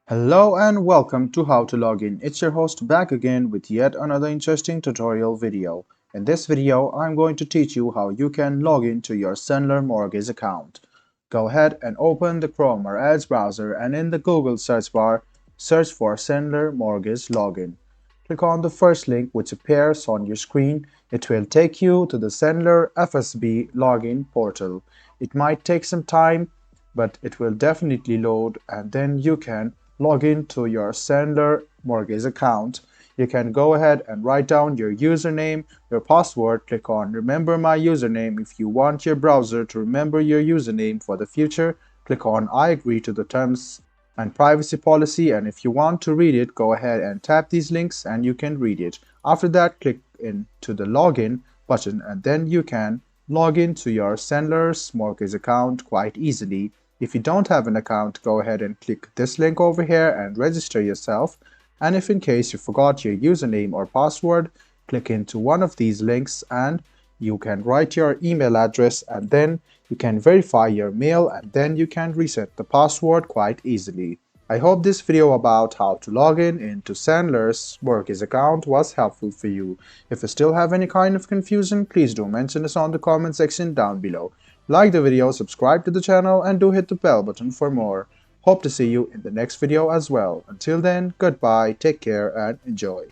Hello and welcome to How to Login. It's your host back again with yet another interesting tutorial video. In this video, I'm going to teach you how you can log into your Cenlar Mortgage account. Go ahead and open the Chrome or Edge browser and in the Google search bar, search for Cenlar Mortgage Login. Click on the first link which appears on your screen. It will take you to the Cenlar FSB login portal. It might take some time, but it will definitely load and then you can log in to your Cenlar Mortgage account. You can go ahead and write down your username, your password. Click on Remember My Username. If you want your browser to remember your username for the future, click on I agree to the terms and privacy policy, and if you want to read it, go ahead and tap these links and you can read it. After that, click into the login button and then you can log into your Cenlar's Mortgage account quite easily. If you don't have an account, go ahead and click this link over here and register yourself. And if in case you forgot your username or password, click into one of these links and you can write your email address and then you can verify your mail and then you can reset the password quite easily. I hope this video about how to log in into Cenlar's Mortgage account was helpful for you. If you still have any kind of confusion, please do mention us on the comment section down below. Like the video, subscribe to the channel and do hit the bell button for more. Hope to see you in the next video as well. Until then, goodbye, take care and enjoy.